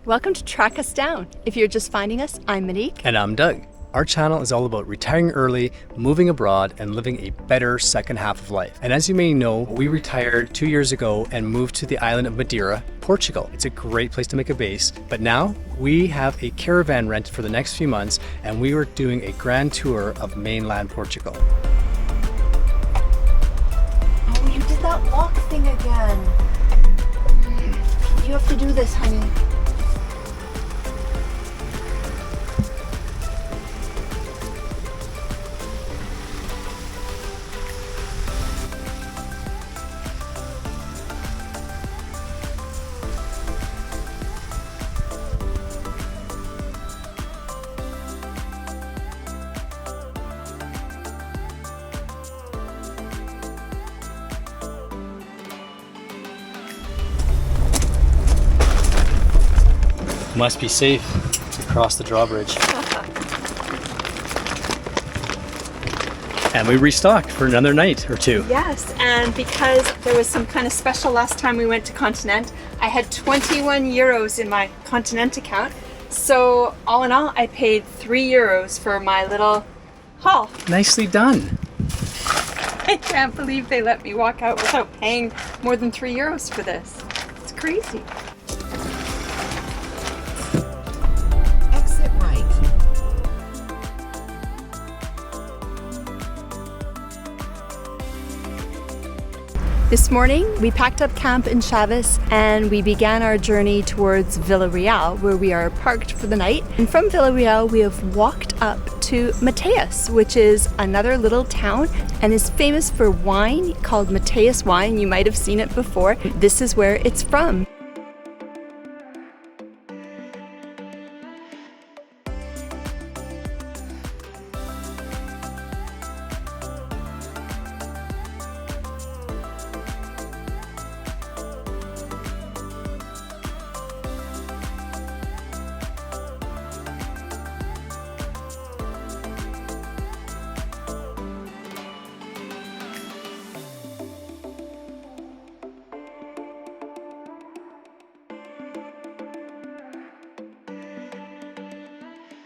Welcome to Track Us Down. If you're just finding us, I'm Monique. And I'm Doug. Our channel is all about retiring early, moving abroad, and living a better second half of life. And as you may know, we retired 2 years ago and moved to the island of Madeira, Portugal. It's a great place to make a base, but now we have a caravan rented for the next few months, and we are doing a grand tour of mainland Portugal. Oh, you did that walk thing again. You have to do this, honey. Must be safe to cross the drawbridge. And we restocked for another night or two. Yes, and because there was some kind of special last time we went to Continent, I had 21 euros in my Continent account. So all in all, I paid 3 euros for my little haul. Nicely done. I can't believe they let me walk out without paying more than 3 euros for this. It's crazy. Exit right. This morning, we packed up camp in Chaves and we began our journey towards Villarreal, where we are parked for the night. And from Villarreal, we have walked up to Mateus, which is another little town and is famous for wine called Mateus wine. You might have seen it before. This is where it's from.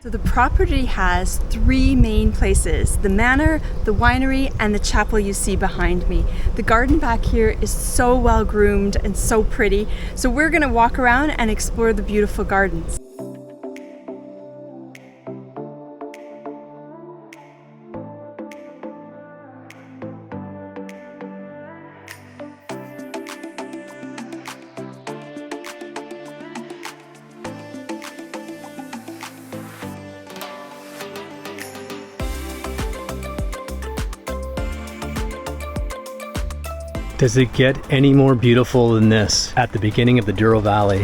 So the property has 3 main places: the manor, the winery, and the chapel you see behind me. The garden back here is so well groomed and so pretty. So we're gonna walk around and explore the beautiful gardens. Does it get any more beautiful than this at the beginning of the Douro Valley?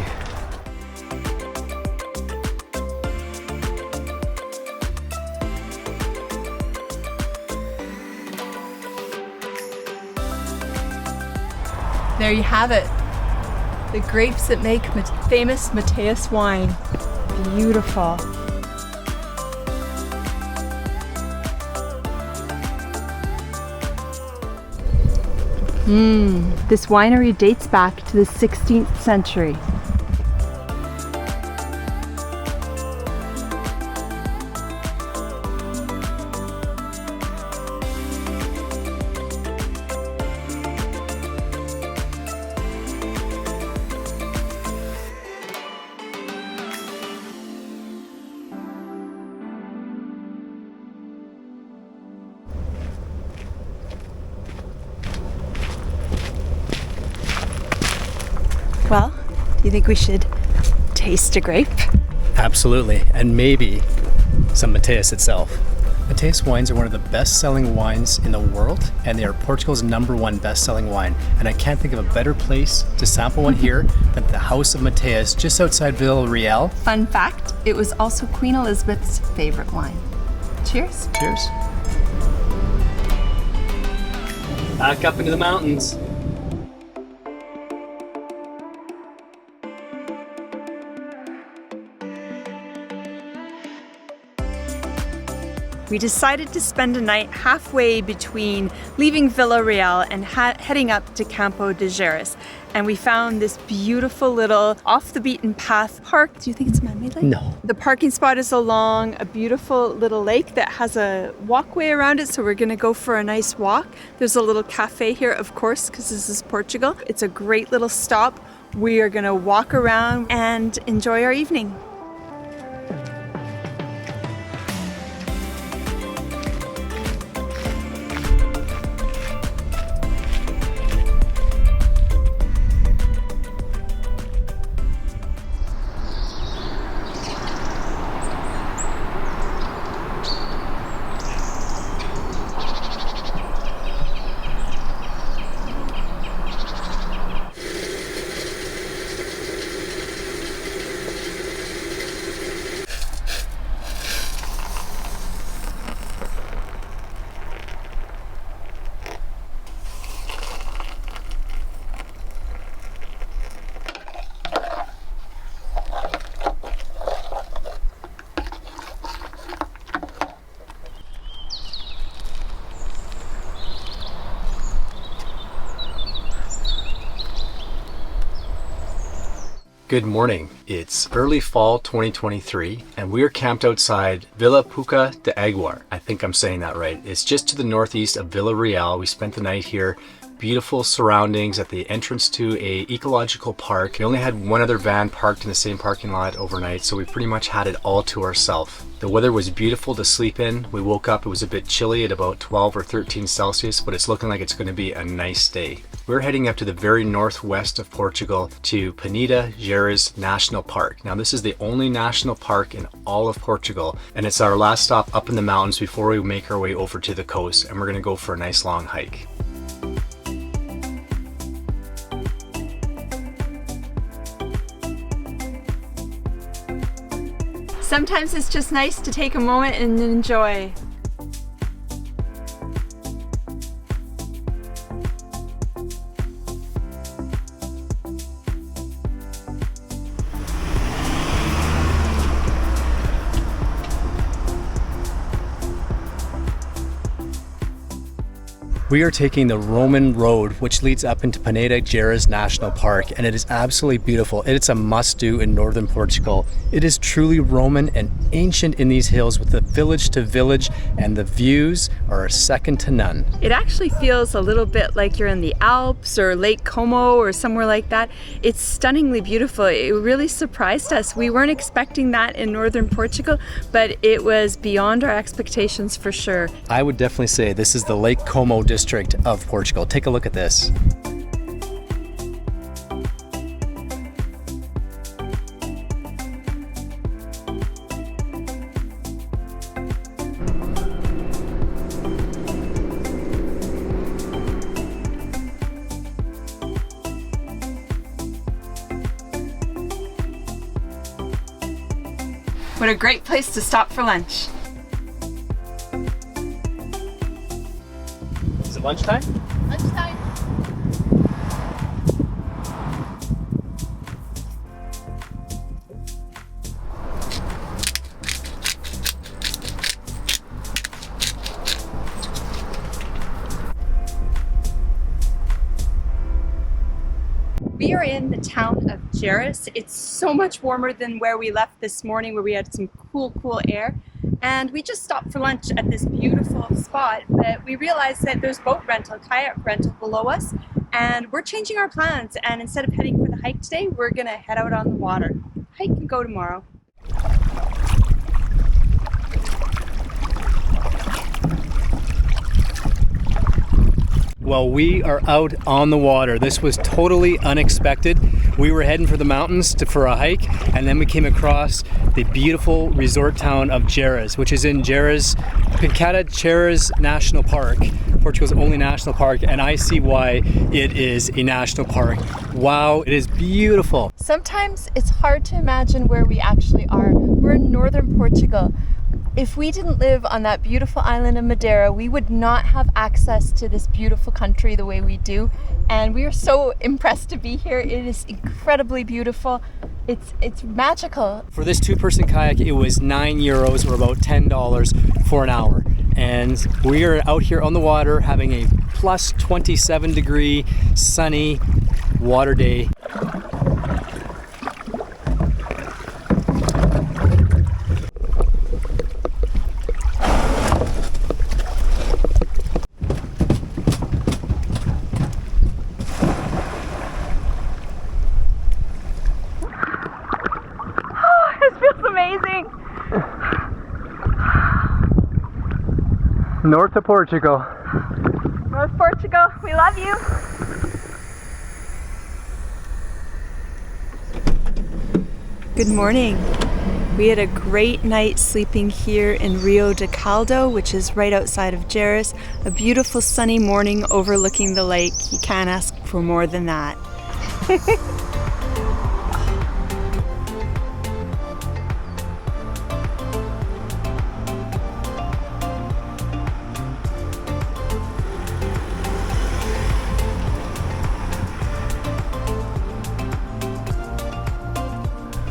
There you have it. The grapes that make famous Mateus wine. Beautiful. This winery dates back to the 16th century. Well, do you think we should taste a grape? Absolutely, and maybe some Mateus itself. Mateus wines are one of the best-selling wines in the world, and they are Portugal's #1 best-selling wine. And I can't think of a better place to sample one here than the House of Mateus, just outside Villarreal. Fun fact, it was also Queen Elizabeth's favorite wine. Cheers. Cheers. Back up into the mountains. We decided to spend a night halfway between leaving Villarreal and heading up to Campo-Gerês. and we found this beautiful little off the beaten path park. Do you think it's man-made lake? No. The parking spot is along a beautiful little lake that has a walkway around it, so we're gonna go for a nice walk. There's a little cafe here, of course, because this is Portugal. It's a great little stop. We are gonna walk around and enjoy our evening. Good morning. It's early fall 2023 and we are camped outside Vila Puca de Aguar. I think I'm saying that right. It's just to the northeast of Vila Real. We spent the night here. Beautiful surroundings at the entrance to a ecological park. We only had one other van parked in the same parking lot overnight, so we pretty much had it all to ourselves. The weather was beautiful to sleep in. We woke up, it was a bit chilly at about 12 or 13 Celsius, but it's looking like it's going to be a nice day. We're heading up to the very northwest of Portugal to Peneda-Gerês National Park. Now this is the only national park in all of Portugal, and it's our last stop up in the mountains before we make our way over to the coast, and we're going to go for a nice long hike. Sometimes it's just nice to take a moment and enjoy. We are taking the Roman road, which leads up into Peneda-Gerês National Park, and it is absolutely beautiful. It's a must-do in northern Portugal. It is truly Roman and ancient in these hills with the village to village, and the views are second to none. It actually feels a little bit like you're in the Alps or Lake Como or somewhere like that. It's stunningly beautiful. It really surprised us. We weren't expecting that in northern Portugal, but it was beyond our expectations for sure. I would definitely say this is the Lake Como district of Portugal. Take a look at this. What a great place to stop for lunch. Is it lunchtime? Lunchtime. We are in the town of Gerês. It's so much warmer than where we left this morning, where we had some cool air. And we just stopped for lunch at this beautiful spot, but we realized that there's boat rental, kayak rental below us, and we're changing our plans. And instead of heading for the hike today, we're gonna head out on the water. Hike and go tomorrow. Well, we are out on the water. This was totally unexpected. We were heading for the mountains for a hike, and then we came across the beautiful resort town of Gerês, which is in Gerês, Peneda-Gerês National Park, Portugal's only national park, and I see why it is a national park. Wow, it is beautiful. Sometimes it's hard to imagine where we actually are. We're in northern Portugal. If we didn't live on that beautiful island of Madeira, we would not have access to this beautiful country the way we do. And we are so impressed to be here. It is incredibly beautiful. It's magical. For this two-person kayak, it was €9 or about $10 for an hour. And we are out here on the water having a plus 27 degree sunny water day. North of Portugal. North Portugal, we love you. Good morning. We had a great night sleeping here in Rio de Caldo, which is right outside of Gerês. A beautiful sunny morning overlooking the lake. You can't ask for more than that.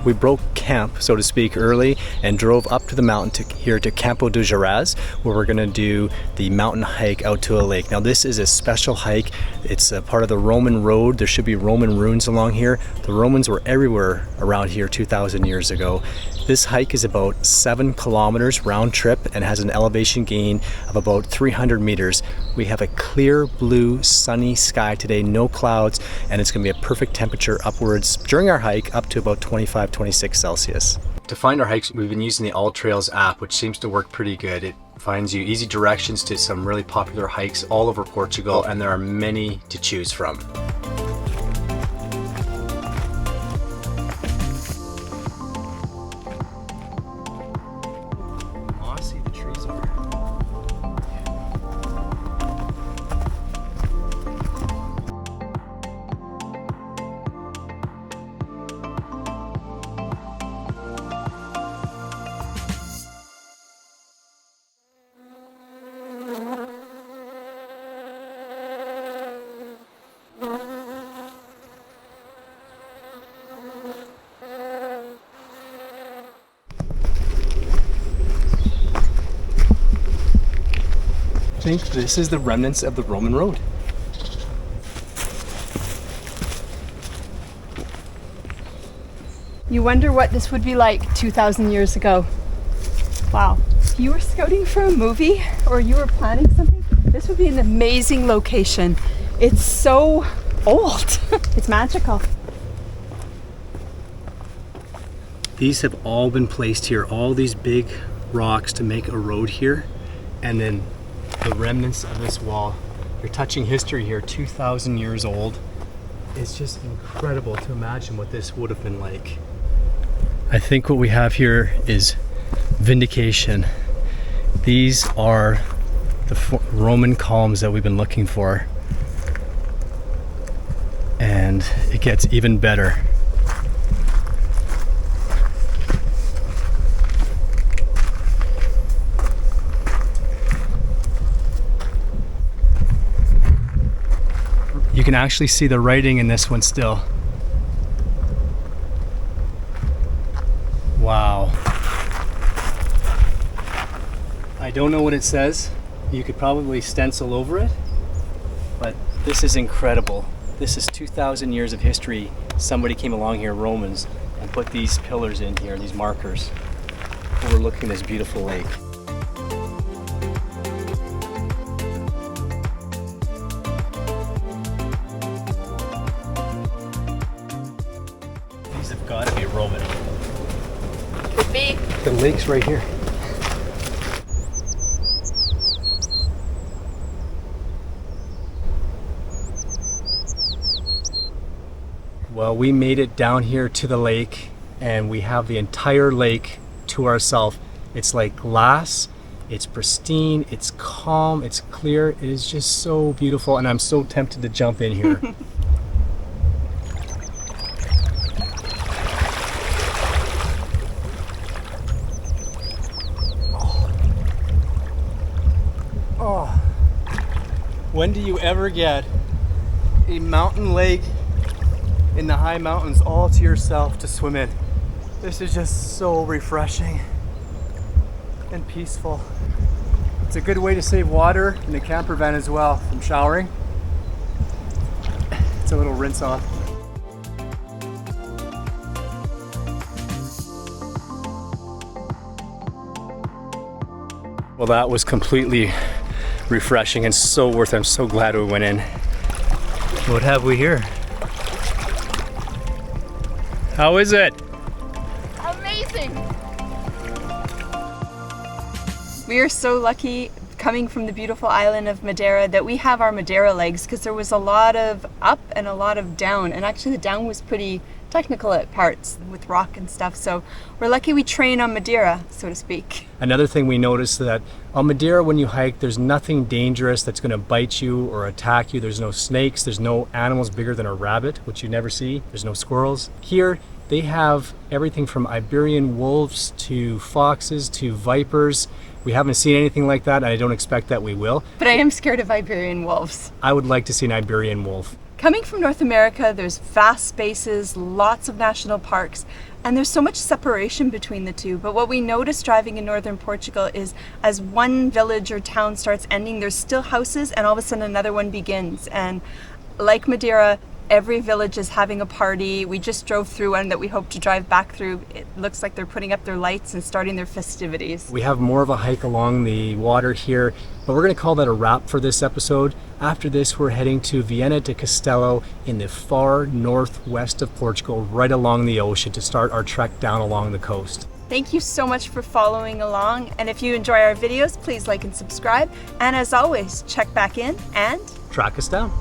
We broke camp, so to speak, early and drove up to the mountain here to Peneda-Gerês, where we're gonna do the mountain hike out to a lake. Now this is a special hike. It's a part of the Roman road. There should be Roman ruins along here. The Romans were everywhere around here 2,000 years ago. This hike is about 7 kilometers round trip and has an elevation gain of about 300 meters. We have a clear blue sunny sky today, no clouds, and it's gonna be a perfect temperature upwards during our hike up to about 25-26 Celsius. To find our hikes, we've been using the All Trails app, which seems to work pretty good. It finds you easy directions to some really popular hikes all over Portugal, and there are many to choose from. I think this is the remnants of the Roman road. You wonder what this would be like 2,000 years ago. Wow. If you were scouting for a movie or you were planning something, this would be an amazing location. It's so old. It's magical. These have all been placed here, all these big rocks to make a road here, and then the remnants of this wall. You're touching history here, 2,000 years old. It's just incredible to imagine what this would have been like. I think what we have here is vindication. These are the Roman columns that we've been looking for. And it gets even better. You can actually see the writing in this one still. Wow. I don't know what it says. You could probably stencil over it, but this is incredible. This is 2,000 years of history. Somebody came along here, Romans, and put these pillars in here, these markers, overlooking this beautiful lake. Got to be Roman. Could be. The lake's right here. Well, we made it down here to the lake, and we have the entire lake to ourselves. It's like glass, it's pristine, it's calm, it's clear. It is just so beautiful, and I'm so tempted to jump in here. When do you ever get a mountain lake in the high mountains all to yourself to swim in? This is just so refreshing and peaceful. It's a good way to save water in the camper van as well from showering. It's a little rinse off. Well, that was completely refreshing and so worth it. I'm so glad we went in. What have we here? How is it? Amazing! We are so lucky coming from the beautiful island of Madeira that we have our Madeira legs, because there was a lot of up and a lot of down, and actually the down was pretty technical at parts with rock and stuff, so we're lucky we train on Madeira, so to speak. Another thing we noticed that on Madeira when you hike, there's nothing dangerous that's going to bite you or attack you. There's no snakes, there's no animals bigger than a rabbit, which you never see. There's no squirrels. Here they have everything from Iberian wolves to foxes to vipers. We haven't seen anything like that, and I don't expect that we will. But I am scared of Iberian wolves. I would like to see an Iberian wolf. Coming from North America, there's vast spaces, lots of national parks, and there's so much separation between the two. But what we notice driving in Northern Portugal is as one village or town starts ending, there's still houses, and all of a sudden another one begins. And like Madeira, every village is having a party. We just drove through one that we hope to drive back through. It looks like they're putting up their lights and starting their festivities. We have more of a hike along the water here, but we're going to call that a wrap for this episode. After this, we're heading to Viana do Castelo in the far northwest of Portugal, right along the ocean, to start our trek down along the coast. Thank you so much for following along, and if you enjoy our videos, please like and subscribe. And as always, check back in and Track us down.